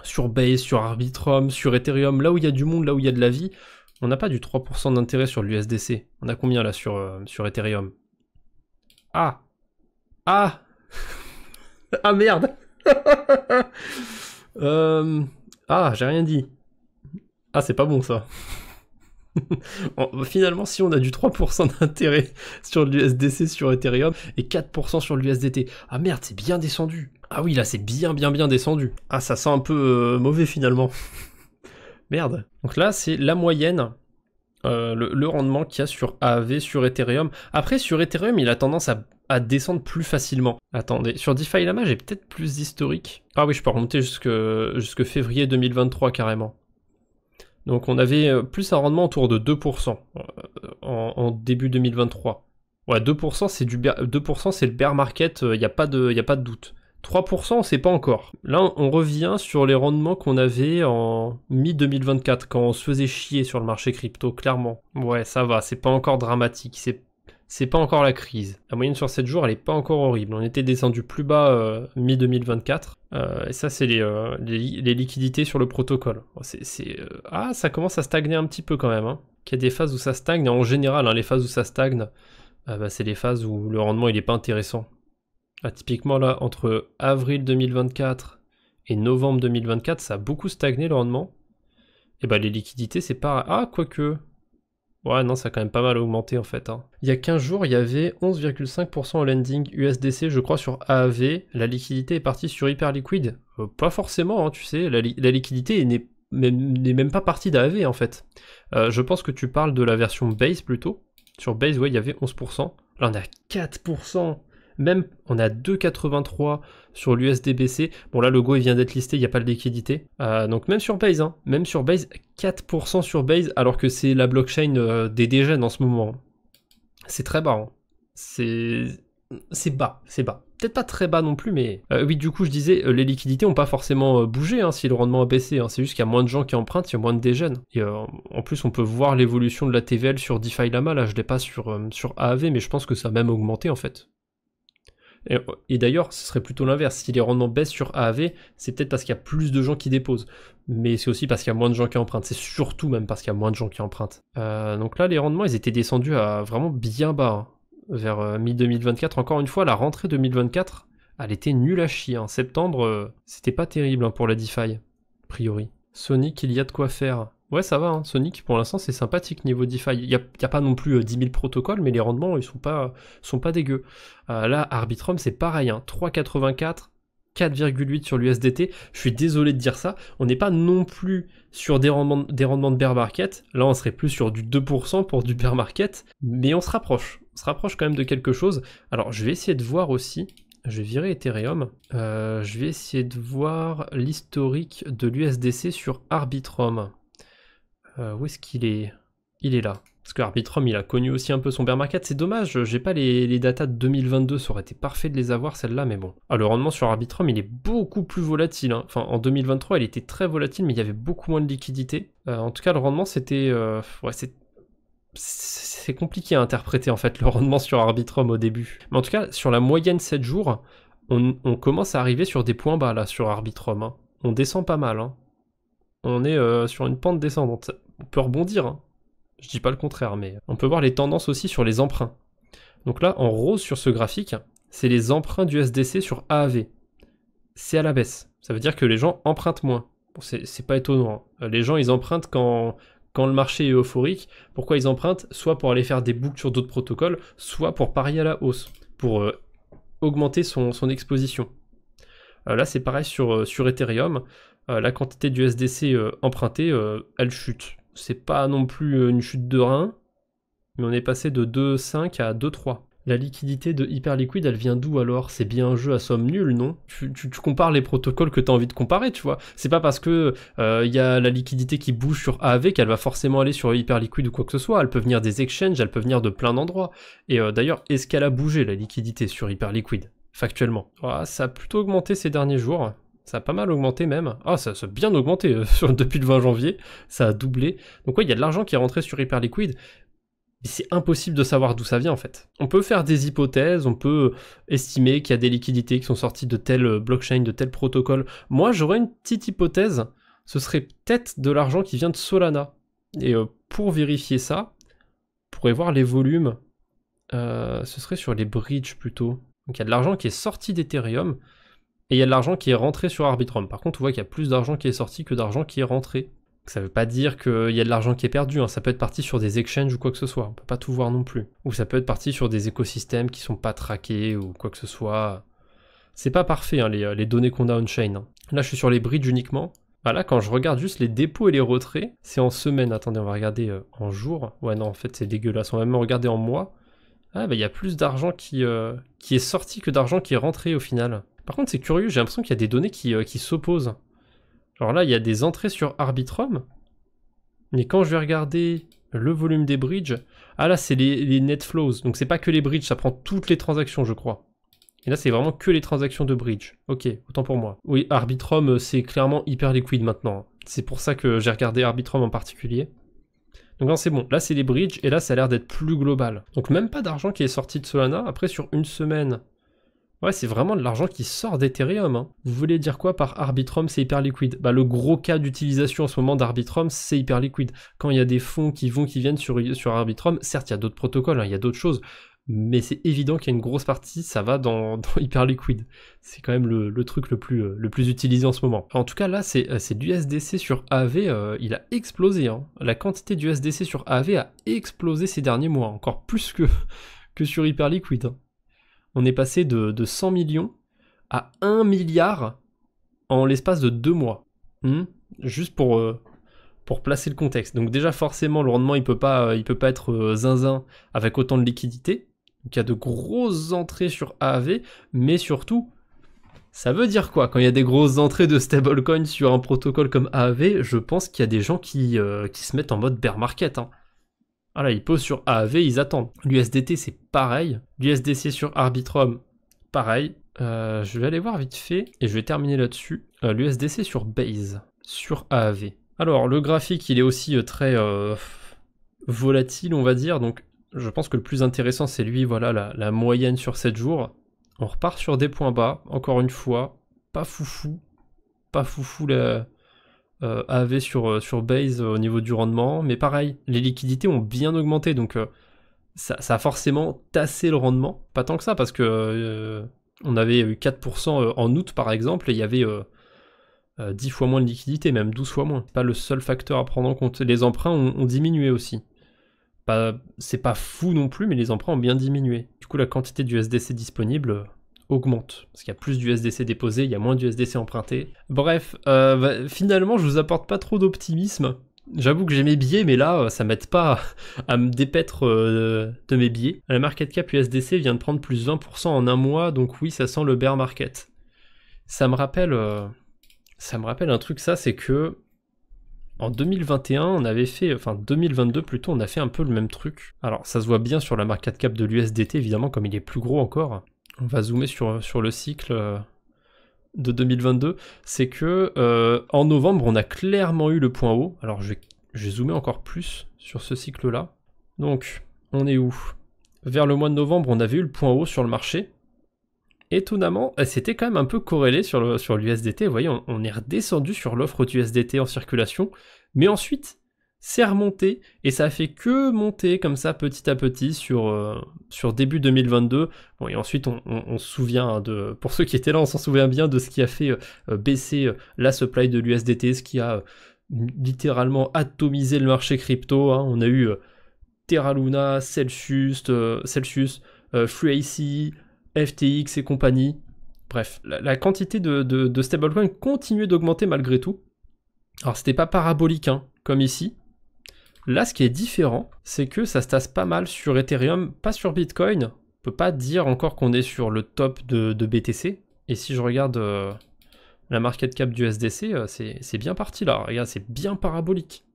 sur Base, sur Arbitrum, sur Ethereum, là où il y a du monde, là où il y a de la vie, on n'a pas du 3% d'intérêt sur l'USDC. On a combien là sur Ethereum? Ah! Ah! Ah merde! Ah, j'ai rien dit. Ah, c'est pas bon ça. Finalement, si on a du 3% d'intérêt sur l'USDC sur Ethereum et 4% sur l'USDT. Ah merde, c'est bien descendu. Ah oui, là c'est bien descendu. Ah, ça sent un peu mauvais finalement. Merde. Donc là, c'est la moyenne, le rendement qu'il y a sur AAV, sur Ethereum. Après, sur Ethereum, il a tendance à descendre plus facilement. Attendez, sur DeFi Lama, j'ai peut-être plus d'historique. Ah oui, je peux remonter jusque février 2023 carrément. Donc on avait plus un rendement autour de 2% en début 2023. Ouais, 2% c'est 2% c'est le bear market, y a pas de doute. 3% on sait pas encore. Là on revient sur les rendements qu'on avait en mi-2024 quand on se faisait chier sur le marché crypto, clairement. Ouais, ça va, c'est pas encore dramatique, c'est pas encore la crise. La moyenne sur 7 jours, elle est pas encore horrible. On était descendu plus bas mi-2024. Et ça, c'est les liquidités sur le protocole. Ah, ça commence à stagner un petit peu quand même. Hein. Il y a des phases où ça stagne. Et en général, hein, les phases où ça stagne, c'est les phases où le rendement il est pas intéressant. Ah, typiquement là, entre avril 2024 et novembre 2024, ça a beaucoup stagné le rendement. Et bah les liquidités, c'est pas... Ah, quoique... Ouais, non, ça a quand même pas mal augmenté en fait. Hein. Il y a 15 jours, il y avait 11,5% en lending USDC, je crois, sur AAV. La liquidité est partie sur Hyperliquid. Pas forcément, hein, tu sais. La liquidité n'est même pas partie d'AAV en fait. Je pense que tu parles de la version Base plutôt. Sur Base, ouais, il y avait 11%. Là, on est à 4%. Même, on est à 2,83 sur l'USDBC. Bon, là, le Go, il vient d'être listé, il n'y a pas de liquidité. Donc, même sur Base, hein, même sur Base, 4% sur Base, alors que c'est la blockchain des dégènes en ce moment. C'est très bas. Hein. C'est bas, c'est bas. Peut-être pas très bas non plus, mais... oui, du coup, je disais, les liquidités n'ont pas forcément bougé hein, si le rendement a baissé. Hein. C'est juste qu'il y a moins de gens qui empruntent, il y a moins de dégènes. Et en plus, on peut voir l'évolution de la TVL sur DeFi Lama. Là, je l'ai pas sur AAV, mais je pense que ça a même augmenté, en fait. Et d'ailleurs, ce serait plutôt l'inverse. Si les rendements baissent sur AAV, c'est peut-être parce qu'il y a plus de gens qui déposent. Mais c'est aussi parce qu'il y a moins de gens qui empruntent. C'est surtout même parce qu'il y a moins de gens qui empruntent. Donc là, les rendements, ils étaient descendus à vraiment bien bas. Hein, vers mi-2024. Encore une fois, la rentrée 2024, elle était nulle à chier. En septembre, c'était pas terrible hein, pour la DeFi, a priori. Sonic, il y a de quoi faire. Ouais, ça va, hein. Sonic, pour l'instant, c'est sympathique niveau DeFi. Il n'y a pas non plus 10 000 protocoles, mais les rendements, ils sont pas dégueux. Là, Arbitrum, c'est pareil, hein. 3,84, 4,8 sur l'USDT. Je suis désolé de dire ça. On n'est pas non plus sur des rendements de bear market. Là, on serait plus sur du 2% pour du bear market, mais on se rapproche. On se rapproche quand même de quelque chose. Alors, je vais essayer de voir aussi... Je vais virer Ethereum. Je vais essayer de voir l'historique de l'USDC sur Arbitrum. Où est-ce qu'il est? Il est là. Parce que Arbitrum, il a connu aussi un peu son bear market. C'est dommage, j'ai pas les datas de 2022. Ça aurait été parfait de les avoir, celles-là, mais bon. Ah, le rendement sur Arbitrum, il est beaucoup plus volatile. Hein. Enfin, en 2023, il était très volatile, mais il y avait beaucoup moins de liquidité. En tout cas, le rendement, c'était... ouais, c'est compliqué à interpréter, en fait, le rendement sur Arbitrum au début. Mais en tout cas, sur la moyenne 7 jours, on commence à arriver sur des points bas, là, sur Arbitrum. Hein. On descend pas mal, hein. On est sur une pente descendante. On peut rebondir, hein. Je dis pas le contraire, mais on peut voir les tendances aussi sur les emprunts. Donc là, en rose sur ce graphique, c'est les emprunts du SDC sur AAV. C'est à la baisse. Ça veut dire que les gens empruntent moins. Bon, c'est pas étonnant. Hein. Les gens, ils empruntent quand le marché est euphorique. Pourquoi ils empruntent? Soit pour aller faire des books sur d'autres protocoles, soit pour parier à la hausse, pour augmenter son exposition. Là, c'est pareil sur Ethereum. La quantité du SDC emprunté, elle chute. C'est pas non plus une chute de rein, mais on est passé de 2,5 à 2,3. La liquidité de Hyperliquid, elle vient d'où alors? C'est bien un jeu à somme nulle, non? Tu compares les protocoles que tu as envie de comparer, tu vois. C'est pas parce que y a la liquidité qui bouge sur AAV qu'elle va forcément aller sur Hyperliquid ou quoi que ce soit. Elle peut venir des exchanges, elle peut venir de plein d'endroits. Et d'ailleurs, est-ce qu'elle a bougé la liquidité sur Hyperliquid, factuellement? Ça a plutôt augmenté ces derniers jours. Ça a pas mal augmenté même. Ah, ça a bien augmenté depuis le 20 janvier. Ça a doublé. Donc ouais, il y a de l'argent qui est rentré sur Hyperliquid. Mais c'est impossible de savoir d'où ça vient en fait. On peut faire des hypothèses, on peut estimer qu'il y a des liquidités qui sont sorties de tel blockchain, de tel protocole. Moi j'aurais une petite hypothèse, ce serait peut-être de l'argent qui vient de Solana. Et pour vérifier ça, on pourrait voir les volumes, ce serait sur les bridges plutôt. Donc il y a de l'argent qui est sorti d'Ethereum, et il y a de l'argent qui est rentré sur Arbitrum. Par contre on voit qu'il y a plus d'argent qui est sorti que d'argent qui est rentré. Ça veut pas dire qu'il y a de l'argent qui est perdu, hein. Ça peut être parti sur des exchanges ou quoi que ce soit, on peut pas tout voir non plus. Ou ça peut être parti sur des écosystèmes qui sont pas traqués ou quoi que ce soit. C'est pas parfait hein, les données qu'on a on-chain. Hein. Là je suis sur les bridges uniquement. Voilà, quand je regarde juste les dépôts et les retraits, c'est en semaine. Attendez, on va regarder en jour. Ouais non, en fait c'est dégueulasse, on va même regarder en mois. Ah bah il y a plus d'argent qui est sorti que d'argent qui est rentré au final. Par contre c'est curieux, j'ai l'impression qu'il y a des données qui s'opposent. Alors là, il y a des entrées sur Arbitrum, mais quand je vais regarder le volume des bridges, ah là, c'est les net flows, donc c'est pas que les bridges, ça prend toutes les transactions, je crois. Et là, c'est vraiment que les transactions de bridge. Ok, autant pour moi. Oui, Arbitrum, c'est clairement hyper liquide maintenant. C'est pour ça que j'ai regardé Arbitrum en particulier. Donc non, c'est bon. Là, c'est les bridges, et là, ça a l'air d'être plus global. Donc même pas d'argent qui est sorti de Solana. Après, sur une semaine... Ouais, c'est vraiment de l'argent qui sort d'Ethereum. Hein. Vous voulez dire quoi par Arbitrum, c'est hyper liquide? Bah, le gros cas d'utilisation en ce moment d'Arbitrum, c'est hyper liquide. Quand il y a des fonds qui viennent sur Arbitrum, certes, il y a d'autres protocoles, hein, il y a d'autres choses, mais c'est évident qu'il y a une grosse partie, ça va dans hyper liquide. C'est quand même le truc le plus utilisé en ce moment. En tout cas, là, c'est du USDC sur AAV, il a explosé. Hein. La quantité du USDC sur AAV a explosé ces derniers mois, encore plus que sur hyper liquide. Hein. On est passé de 100 millions à 1 milliard en l'espace de 2 mois. Juste pour placer le contexte. Donc déjà forcément le rendement il peut pas être zinzin avec autant de liquidité. Donc il y a de grosses entrées sur AAV, mais surtout, ça veut dire quoi quand il y a des grosses entrées de stablecoin sur un protocole comme AAV? Je pense qu'il y a des gens qui se mettent en mode bear market. Hein. Voilà, ils posent sur AAV, ils attendent. L'USDT, c'est pareil. L'USDC sur Arbitrum, pareil. Je vais aller voir vite fait, et je vais terminer là-dessus. L'USDC sur Base, sur AAV. Alors, le graphique, il est aussi très volatile, on va dire. Donc, je pense que le plus intéressant, c'est lui, voilà, la moyenne sur 7 jours. On repart sur des points bas, encore une fois. Pas foufou. Pas foufou, AV sur Base au niveau du rendement, mais pareil, les liquidités ont bien augmenté, donc ça a forcément tassé le rendement, pas tant que ça, parce que on avait eu 4% en août par exemple, et il y avait 10 fois moins de liquidités, même 12 fois moins. C'est pas le seul facteur à prendre en compte. Les emprunts ont diminué aussi. C'est pas fou non plus, mais les emprunts ont bien diminué. Du coup, la quantité du SDC disponible augmente, parce qu'il y a plus d'USDC déposé, il y a moins d'USDC emprunté. Bref, finalement je vous apporte pas trop d'optimisme. J'avoue que j'ai mes billets, mais là ça m'aide pas à me dépaître de mes billets. La market cap USDC vient de prendre plus 20% en un mois, donc oui, ça sent le bear market. Ça me rappelle un truc, ça, c'est que en 2021, on avait fait, enfin 2022 plutôt, on a fait un peu le même truc. Alors ça se voit bien sur la market cap de l'USDT, évidemment, comme il est plus gros encore. On va zoomer sur le cycle de 2022. C'est que en novembre, on a clairement eu le point haut. Alors je vais zoomer encore plus sur ce cycle-là. Donc, on est où? Vers le mois de novembre, on avait eu le point haut sur le marché. Étonnamment, c'était quand même un peu corrélé sur l'USDT. Vous voyez, on est redescendu sur l'offre d'USDT en circulation. Mais ensuite, c'est remonté, et ça a fait que monter comme ça petit à petit sur début 2022. Bon, et ensuite on se souvient, pour ceux qui étaient là, on s'en souvient bien de ce qui a fait baisser la supply de l'USDT, ce qui a littéralement atomisé le marché crypto. Hein. On a eu Terra Luna, Celsius, FreeIC, FTX et compagnie. Bref, la quantité de stablecoins continuait d'augmenter malgré tout. Alors c'était pas parabolique, hein, comme ici. Là, ce qui est différent, c'est que ça se tasse pas mal sur Ethereum, pas sur Bitcoin. On peut pas dire encore qu'on est sur le top de BTC. Et si je regarde la market cap du SDC, c'est bien parti là. Regarde, c'est bien parabolique.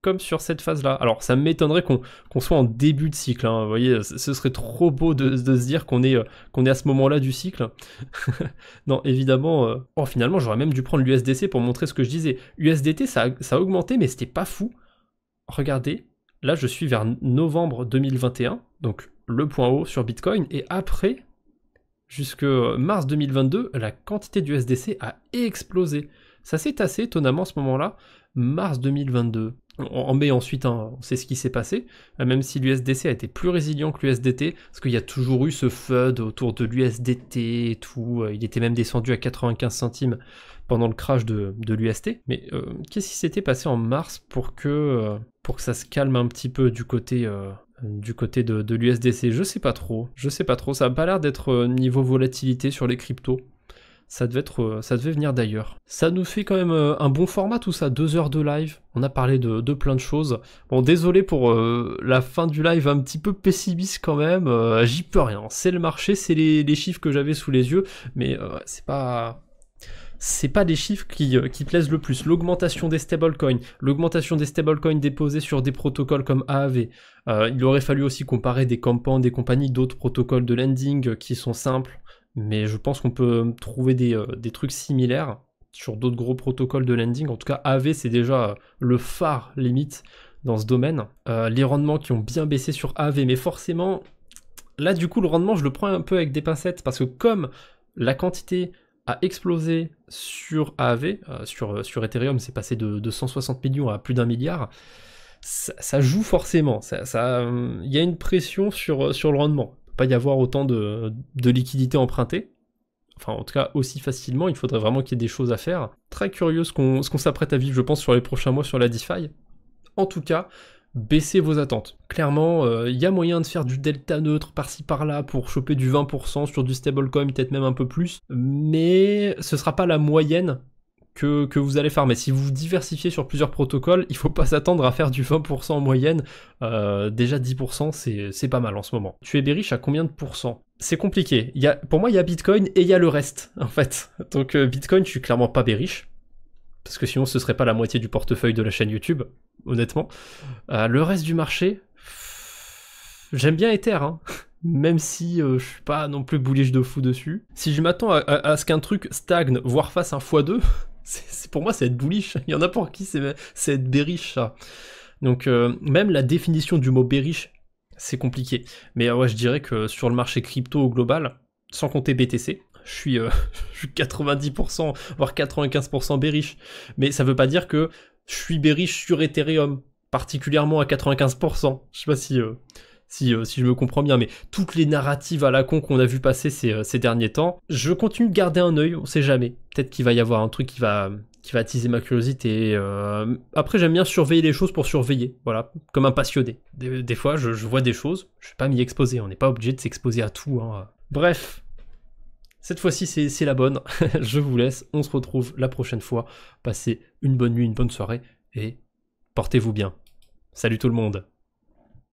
Comme sur cette phase-là. Alors, ça m'étonnerait qu'on soit en début de cycle. Hein. Vous voyez, ce serait trop beau de se dire qu'on est à ce moment-là du cycle. Non, évidemment... Oh, finalement, j'aurais même dû prendre l'USDC pour montrer ce que je disais. USDT, ça a augmenté, mais c'était pas fou. Regardez, Là, je suis vers novembre 2021, donc le point haut sur Bitcoin, et après, jusque mars 2022, la quantité d'USDC a explosé. Ça s'est assez étonnamment à ce moment-là, mars 2022. En mai ensuite, hein, on sait ce qui s'est passé, même si l'USDC a été plus résilient que l'USDT, parce qu'il y a toujours eu ce FUD autour de l'USDT et tout, il était même descendu à 95 centimes pendant le crash de l'UST. Mais qu'est-ce qui s'était passé en mars pour que ça se calme un petit peu du côté de l'USDC? Je sais pas trop, ça a pas l'air d'être niveau volatilité sur les cryptos. Ça devait venir d'ailleurs. Ça nous fait quand même un bon format tout ça, 2 heures de live. On a parlé de plein de choses. Bon, désolé pour la fin du live un petit peu pessimiste quand même. J'y peux rien. C'est le marché, c'est les chiffres que j'avais sous les yeux, mais c'est pas les chiffres qui plaisent le plus. L'augmentation des stablecoins déposés sur des protocoles comme Aave. Il aurait fallu aussi comparer des Compound, des compagnies, d'autres protocoles de lending qui sont simples. Mais je pense qu'on peut trouver des trucs similaires sur d'autres gros protocoles de lending. En tout cas, Aave, c'est déjà le phare limite dans ce domaine. Les rendements qui ont bien baissé sur Aave, mais forcément, là du coup, le rendement, je le prends un peu avec des pincettes, parce que comme la quantité a explosé sur Aave, sur Ethereum, c'est passé de 160 millions à plus d'1 milliard, ça joue forcément. Il y a une pression sur le rendement. Pas y avoir autant de liquidités empruntées, enfin en tout cas aussi facilement, il faudrait vraiment qu'il y ait des choses à faire. Très curieux ce qu'on s'apprête à vivre, je pense, sur les prochains mois sur la DeFi. En tout cas, baissez vos attentes. Clairement, il y a moyen de faire du delta neutre par-ci par-là pour choper du 20% sur du stablecoin, peut-être même un peu plus, mais ce sera pas la moyenne que vous allez faire. Mais si vous vous diversifiez sur plusieurs protocoles, il faut pas s'attendre à faire du 20% en moyenne. Déjà 10%, c'est pas mal en ce moment. Tu es bearish à combien de pourcents? C'est compliqué. Pour moi, il y a Bitcoin et il y a le reste, en fait. Donc Bitcoin, je suis clairement pas bearish, parce que sinon ce serait pas la moitié du portefeuille de la chaîne YouTube, honnêtement. Le reste du marché, j'aime bien Ether, hein. Même si je suis pas non plus bullish de fou dessus. Si je m'attends à ce qu'un truc stagne, voire fasse un x2, pour moi c'est être bullish. Il y en a pour qui c'est être bearish, ça. Donc même la définition du mot bearish, c'est compliqué. Mais ouais, je dirais que sur le marché crypto au global, sans compter BTC, je suis 90%, voire 95% bearish. Mais ça veut pas dire que je suis bearish sur Ethereum, particulièrement à 95%. Je sais pas si je me comprends bien, mais toutes les narratives à la con qu'on a vu passer ces derniers temps, je continue de garder un œil, on sait jamais. Peut-être qu'il va y avoir un truc qui va attiser ma curiosité. Après, j'aime bien surveiller les choses pour surveiller, voilà, comme un passionné. Des fois, je vois des choses, je vais pas m'y exposer, on n'est pas obligé de s'exposer à tout, hein. Bref, cette fois-ci, c'est la bonne. Je vous laisse, on se retrouve la prochaine fois. Passez une bonne nuit, une bonne soirée, et portez-vous bien. Salut tout le monde.